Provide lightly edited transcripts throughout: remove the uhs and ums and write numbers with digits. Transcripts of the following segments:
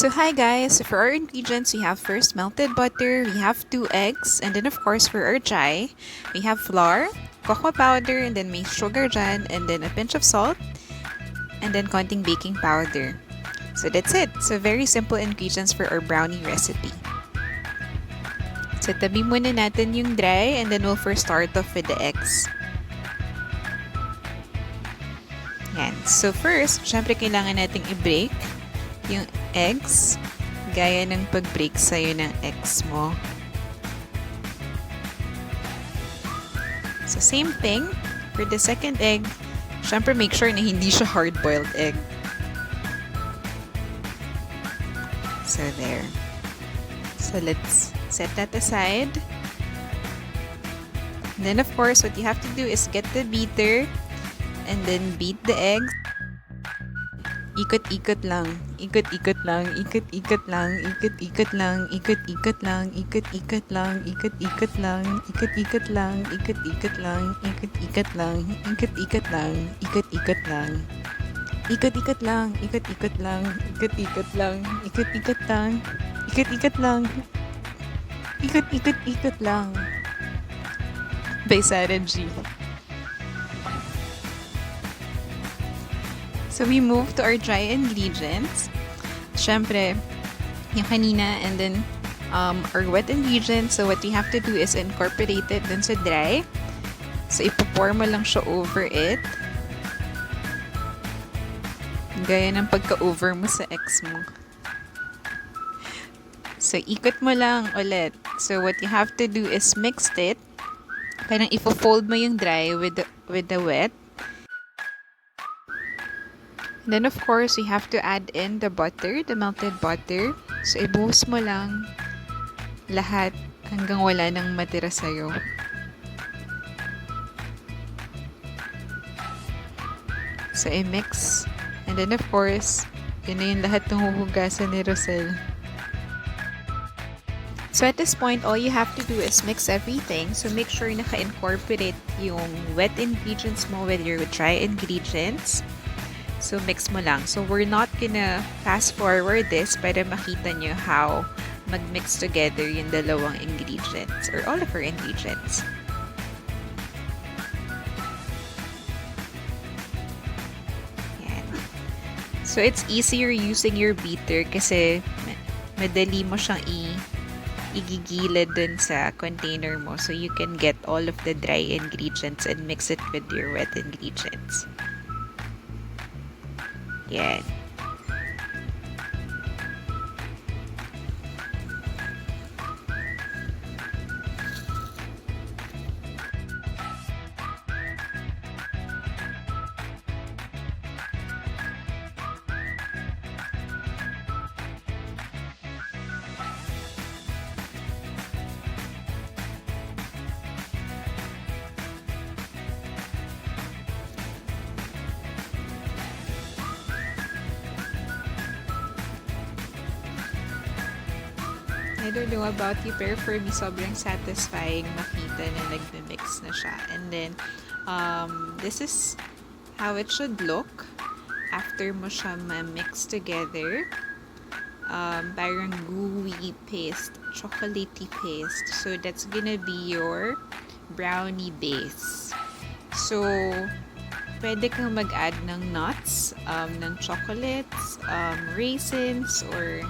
So hi guys, for our ingredients, we have first melted butter, we have 2 eggs, and then of course for our chai, we have flour, cocoa powder, and then may sugar dyan, and then a pinch of salt, and then konting baking powder. So that's it. So very simple ingredients for our brownie recipe. So tabi muna natin yung dry, and then we'll first start off with the eggs. Yan. So first, syempre kailangan nating i-break yung eggs, gaya ng pag-break sa'yo ng eggs mo. So same thing, for the second egg, syempre make sure na hindi siya hard-boiled egg. So there. So let's set that aside. And then of course, what you have to do is get the beater and then beat the eggs. Ikot-ikot lang, ikot-ikot lang, ikot-ikot lang, ikot-ikot lang, ikot-ikot lang, ikot-ikot lang, ikot-ikot lang, ikot-ikot lang, ikot-ikot lang, ikot-ikot lang, ikot-ikot lang, ikot-ikot lang, ikot-ikot lang, ikot-ikot lang, ikot-ikot lang, ikot-ikot lang, ikot-ikot lang, ikot-ikot-ikot lang. By Sarah G. So we move to our dry ingredients. Syempre, yung kanina, and then our wet ingredients. So what we have to do is incorporate it dun sa dry. So ipo-pour mo lang siya over it. Gaya ng pagka-over mo sa ex mo. So ikot mo lang ulit. So what you have to do is mix it. Parang ipo-fold mo yung dry with the wet. Then of course, we have to add in the butter, the melted butter. So ibuhos mo lang lahat hanggang wala nang matira sa'yo. So i-mix. And then of course, yun na yung lahat ng huhugasan ni Rosel. So at this point, all you have to do is mix everything. So make sure naka-incorporate yung wet ingredients mo with your dry ingredients. So, mix mo lang. So, we're not gonna fast forward this para makita nyo how mag-mix together yung dalawang ingredients or all of our ingredients. Yan. So, it's easier using your beater kasi madali mo siyang igigilid dun sa container mo so you can get all of the dry ingredients and mix it with your wet ingredients. Yan. I don't know about you, pero for me, sobrang satisfying makita na nagme-mix na siya. And then, this is how it should look after mo siya ma-mix together. Parang gooey paste, chocolatey paste. So, that's gonna be your brownie base. So, pwede kang mag-add ng nuts, ng chocolates, raisins, or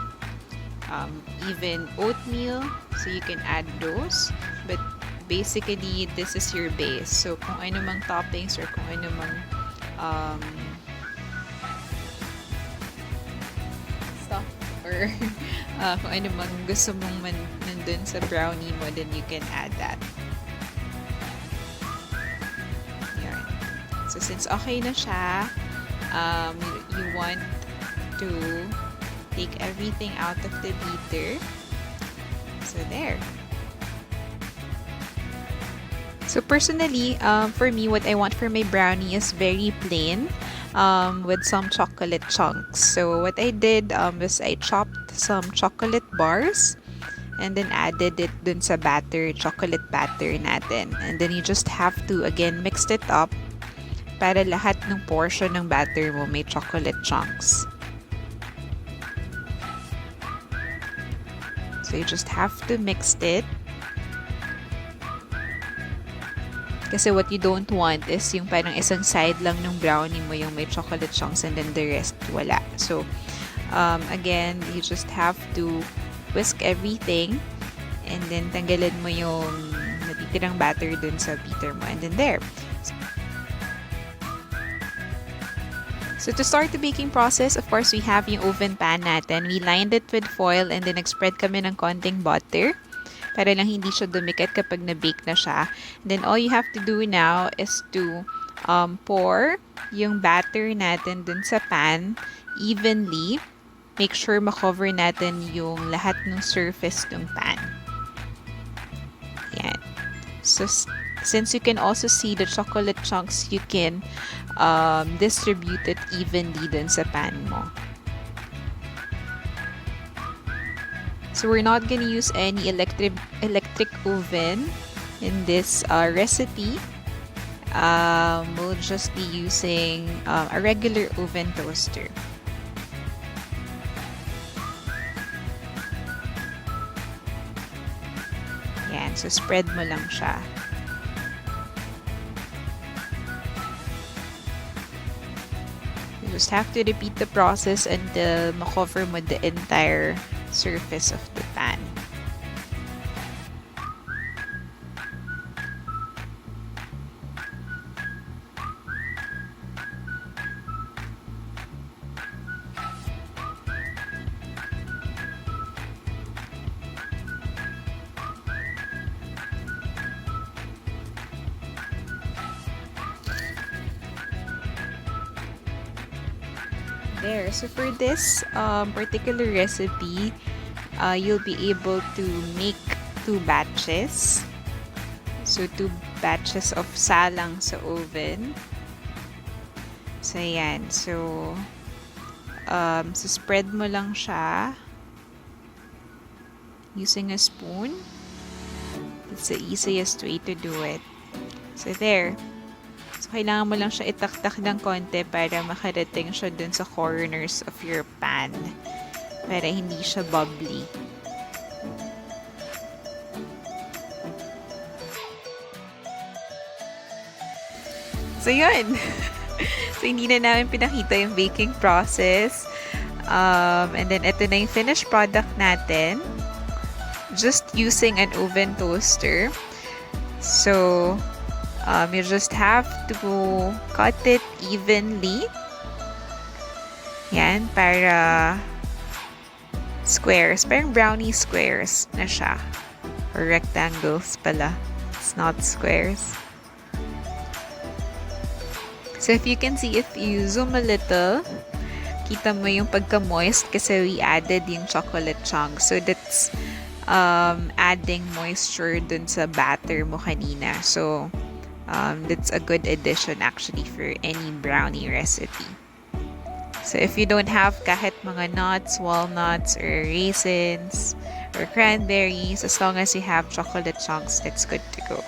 even oatmeal, so you can add those, but basically this is your base. So kung ano mang toppings or kung ano mang stuff or kung ano mang gusto mong nandun sa brownie mo, then you can add that. Yan. So since okay na siya, you want to take everything out of the beater. So there. So personally, for me, what I want for my brownie is very plain with some chocolate chunks. So what I did was I chopped some chocolate bars and then added it dun sa batter, chocolate batter natin. And then you just have to, again, mix it up para lahat ng portion ng batter mo may chocolate chunks. So you just have to mix it. Kasi what you don't want is yung parang isang side lang ng brownie mo yung may chocolate chunks and then the rest wala. So, again, you just have to whisk everything and then tanggalin mo yung natitirang batter dun sa beater mo and then there. So to start the baking process, of course, we have yung oven pan natin. We lined it with foil and then nag-spread kami ng konting butter para lang hindi siya dumikit kapag na-bake na siya. And then all you have to do now is to pour yung batter natin dun sa pan evenly. Make sure makover natin yung lahat ng surface ng pan. Yan. So, since you can also see the chocolate chunks, you can distribute it evenly dun sa pan mo. So we're not gonna use any electric oven in this recipe. We'll just be using a regular oven toaster. Yan, so spread mo lang siya. You just have to repeat the process until makover mo the entire surface of the pan. There. So for this particular recipe, you'll be able to make 2 batches. So 2 batches of salang sa oven. So ayan. So spread mo lang siya using a spoon. That's the easiest way to do it. So there. So, kailangan mo lang siya itaktak ng konti para makarating siya dun sa corners of your pan. Para hindi siya bubbly. So, yun. So, hindi na namin pinakita yung baking process. And then, ito na yung finished product natin. Just using an oven toaster. So, you just have to cut it evenly. Yan, para squares. Parang brownie squares na siya. Or rectangles pala. It's not squares. So if you can see, if you zoom a little, kita mo yung pagka-moist kasi we added yung chocolate chunks. So that's adding moisture dun sa batter mo kanina. So that's a good addition actually for any brownie recipe. So if you don't have kahit mga nuts, walnuts, or raisins, or cranberries, as long as you have chocolate chunks, that's good to go.